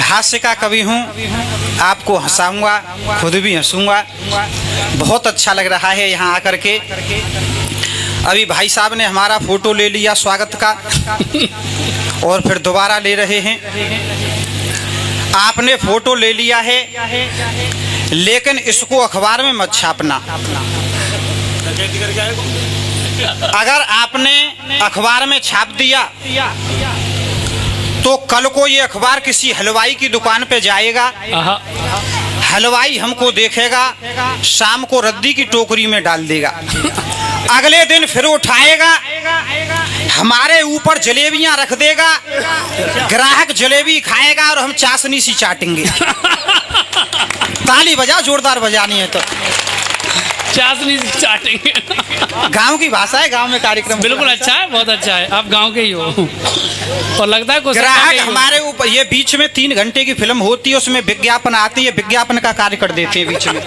हास्य का कवि हूँ, आपको हंसाऊंगा, खुद भी हंसूंगा। बहुत अच्छा लग रहा है यहाँ आकर के। अभी भाई साहब ने हमारा फोटो ले लिया स्वागत का और फिर दोबारा ले रहे हैं। आपने फोटो ले लिया है, लेकिन इसको अखबार में मत छापना। अगर आपने अखबार में छाप दिया तो कल को ये अखबार किसी हलवाई की दुकान पे जाएगा, हलवाई हमको देखेगा, शाम को रद्दी की टोकरी में डाल देगा। अगले दिन फिर उठाएगा, हमारे ऊपर जलेबियां रख देगा, ग्राहक जलेबी खाएगा और हम चाशनी सी चाटेंगे। ताली बजा, जोरदार बजानी है तो चाशनी से चाटेंगे। गांव की भाषा है, गांव में कार्यक्रम। बिल्कुल अच्छा है, बहुत अच्छा है। आप गांव के ही हो और लगता है ग्राहक हमारे ऊपर। ये बीच में 3 घंटे की फिल्म होती है, उसमें विज्ञापन आती है, विज्ञापन का कार्य कर देते हैं बीच में।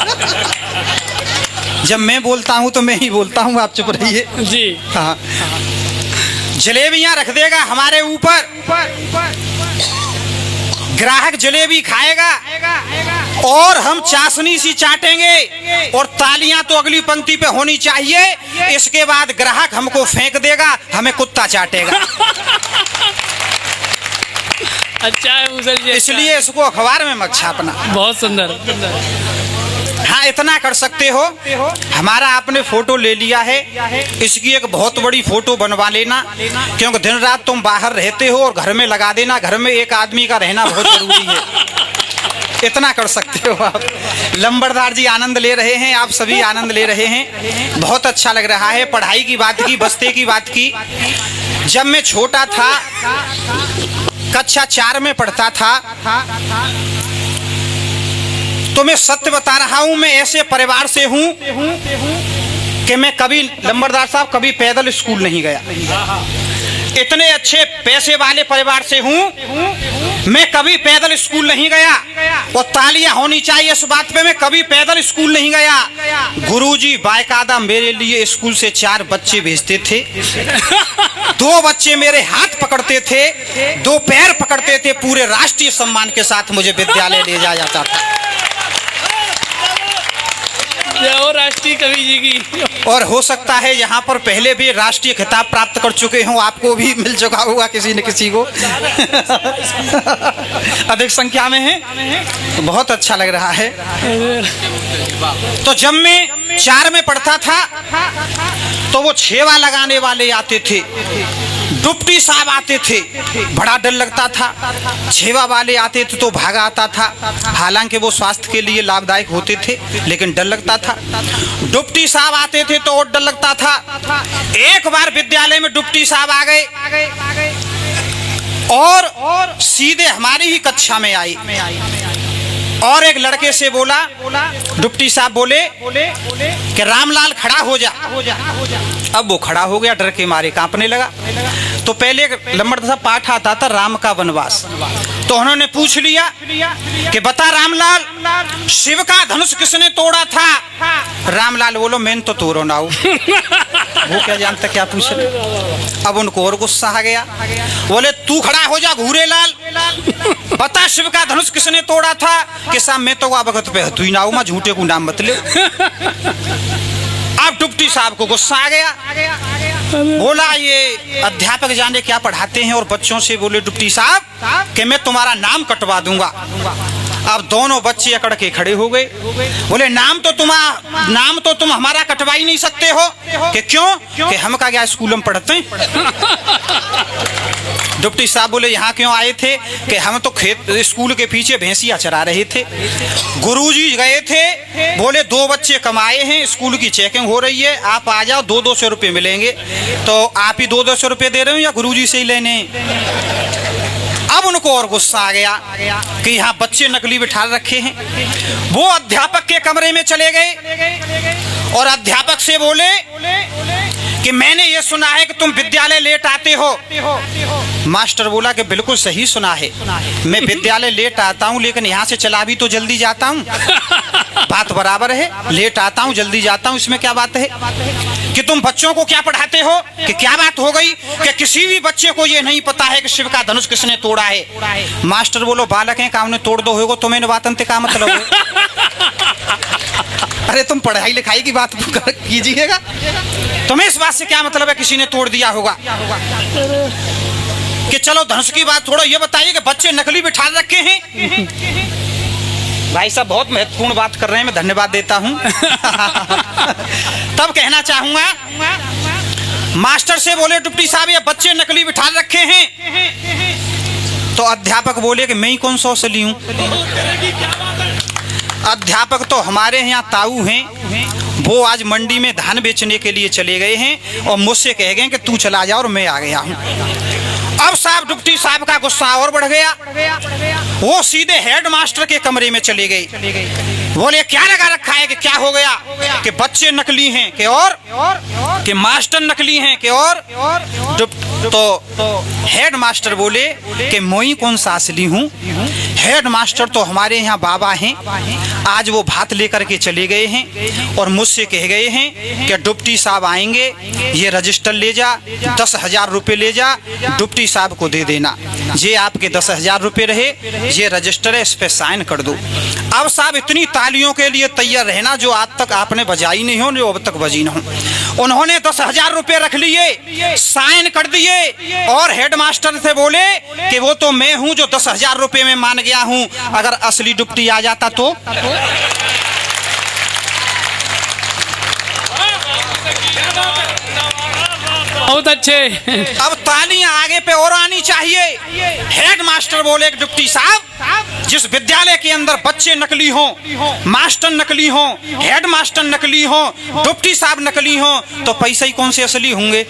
जब मैं बोलता हूँ तो मैं ही बोलता हूँ, आप चुप रहिए जी। हाँ, जलेबियां रख देगा हमारे ऊपर, ग्राहक जलेबी खाएगा और हम चाशनी सी चाटेंगे और तालियां तो अगली पंक्ति पे होनी चाहिए। इसके बाद ग्राहक हमको फेंक देगा, हमें कुत्ता चाटेगा। अच्छा है, इसलिए इसको अखबार में मत छापना। बहुत सुंदर। हाँ, इतना कर सकते हो। हमारा आपने फोटो ले लिया है, इसकी एक बहुत बड़ी फोटो बनवा लेना, क्योंकि दिन रात तुम बाहर रहते हो और घर में लगा देना। घर में एक आदमी का रहना बहुत जरूरी है। इतना कर सकते हो आप। लंबरदार जी आनंद ले रहे हैं, आप सभी आनंद ले रहे हैं। बहुत अच्छा लग रहा है। पढ़ाई की बात की, बस्ते की बात की। जब मैं छोटा था, कक्षा 4 में पढ़ता था, तो मैं सत्य बता रहा हूं, मैं ऐसे परिवार से हूं कि मैं कभी, लंबरदार साहब, कभी पैदल स्कूल नहीं गया। इतने अच्छे पैसे वाले परिवार से हूं, मैं कभी पैदल स्कूल नहीं गया। और तालियां होनी चाहिए इस बात पे, मैं कभी पैदल स्कूल नहीं गया। गुरुजी बाकायदा मेरे लिए स्कूल से 4 बच्चे भेजते थे। 2 बच्चे मेरे हाथ पकड़ते थे, 2 पैर पकड़ते थे, पूरे राष्ट्रीय सम्मान के साथ मुझे विद्यालय ले जाया जाता था। राष्ट्रीय कवि जी की। और हो सकता है यहाँ पर पहले भी राष्ट्रीय खिताब प्राप्त कर चुके हों, आपको भी मिल चुका होगा किसी न किसी को। अधिक संख्या में है। बहुत अच्छा लग रहा है। तो जब मैं 4 में पढ़ता था तो वो छेवा लगाने वाले आते थे, डुप्टी साहब आते थे, बड़ा डर लगता था। छेवा वाले आते थे तो भागा आता था। हालांकि वो स्वास्थ्य के लिए लाभदायक होते थे, लेकिन डर लगता था। डुप्टी साहब आते थे तो और डर लगता था। एक बार विद्यालय में डुप्टी साहब आ गए और सीधे हमारी ही कक्षा में आई और एक लड़के से बोला, डुप्टी साहब बोले कि रामलाल खड़ा हो जा। अब वो खड़ा हो गया, डर के मारे कांपने लगा। तो पहले लंबरदार साहब पाठ आता था राम का वनवास, तो उन्होंने पूछ लिया कि बता रामलाल, शिव का धनुष किसने तोड़ा था? रामलाल बोलो, मैंने तो तोड़ो ना। वो क्या जानता क्या पूछ रहे। अब उनको और गुस्सा आ गया, बोले तू खड़ा हो जा घूरे लाल, बता शिव का धनुष किसने तोड़ा था? कि साहब मैं तो वक्त पे हतु ही ना हूं, मैं झूठे को नाम मत ले। अब डुप्टी साहब को गुस्सा आ गया, बोला ये अध्यापक जाने क्या पढ़ाते हैं। और बच्चों से बोले डुप्टी साहब कि मैं तुम्हारा नाम कटवा दूंगा। अब दोनों बच्चे अकड़ के खड़े हो गए, बोले नाम तो तुम हमारा कटवा ही नहीं सकते हो। कि क्यों? कि हम का क्या स्कूल में पढ़ते हैं। डिप्टी साहब बोले यहाँ क्यों आए थे? कि हम तो खेत स्कूल के पीछे भैंसिया चरा रहे थे। गुरुजी गए थे, बोले 2 बच्चे कमाए हैं, स्कूल की चेकिंग हो रही है, आप आ जाओ, 200 रुपये मिलेंगे। तो आप ही 200 रुपये दे रहे हो या गुरुजी से ही लेने? अब उनको और गुस्सा आ गया कि यहाँ बच्चे नकली बिठा रखे हैं। वो अध्यापक के कमरे में चले गए और अध्यापक से बोले कि मैंने ये सुना है कि तुम विद्यालय लेट आते हो, मास्टर बोला कि बिल्कुल सही सुना है, मैं विद्यालय लेट आता हूँ लेकिन यहाँ से चला भी तो जल्दी जाता हूँ। बात बराबर है, लेट आता हूँ जल्दी जाता हूँ, इसमें क्या बात है? कि तुम बच्चों को क्या पढ़ाते हो? कि क्या बात हो गई कि किसी भी बच्चे को ये नहीं पता है कि शिव का धनुष किसने तोड़ा है। मास्टर बोलो बालक है काम ने तोड़ दो होगा तुम्हें बातंते का मतलब है? अरे तुम पढ़ाई लिखाई की बात कीजिएगा, तुम्हें इस बात से क्या मतलब है किसी ने तोड़ दिया होगा? कि चलो धनुष की बात छोड़ो, ये बताइए कि बच्चे नकली बिठा रखे हैं। भाई साहब बहुत महत्वपूर्ण बात कर रहे हैं, मैं धन्यवाद देता हूं। तब कहना चाहूंगा, मास्टर से बोले डिप्टी साहब ये बच्चे नकली बिठा रखे हैं। तो अध्यापक बोले कि मैं ही कौन सा असली हूं? अध्यापक तो हमारे यहाँ ताऊ हैं, वो आज मंडी में धान बेचने के लिए चले गए हैं और मुझसे कह गए कि तू चला जा और मैं आ गया हूँ। अब साहब डिप्टी साहब का गुस्सा और बढ़ गया, वो सीधे हेड मास्टर के कमरे में चले गए। बोले क्या लगा रखा है कि क्या हो गया? कि बच्चे नकली हैं कि और कि मास्टर नकली हैं कि और? तो हेड मास्टर बोले कि मैं कौन सा असली हूँ? हेड मास्टर तो हमारे यहाँ बाबा हैं, आज वो भात लेकर के चले गए हैं और मुझसे कह गए हैं कि डिप्टी साहब आएंगे, ये रजिस्टर ले जा, 10,000 रुपये ले जा, डिप्टी साहब को दे देना। ये आपके 10,000 रुपये रहे, ये रजिस्टर है, इस पे साइन कर दो। अब साहब इतनी तालियों के लिए तैयार रहना जो आज तक आपने बजाई नहीं हो, जो अब तक बजी ना हो। उन्होंने 10,000 रुपये रख लिए, साइन कर दिए और हेड मास्टर से बोले कि वो तो मैं हूं जो 10,000 रुपये में मान गया हूं, अगर असली डिप्टी आ जाता तो? बहुत अच्छे। अब तालियां आगे पे और आनी चाहिए। हेड मास्टर बोले डिप्टी साहब, जिस विद्यालय के अंदर बच्चे नकली हों, मास्टर नकली हों, हेड मास्टर नकली हों, डिप्टी साहब नकली हों, तो पैसे ही कौन से असली होंगे?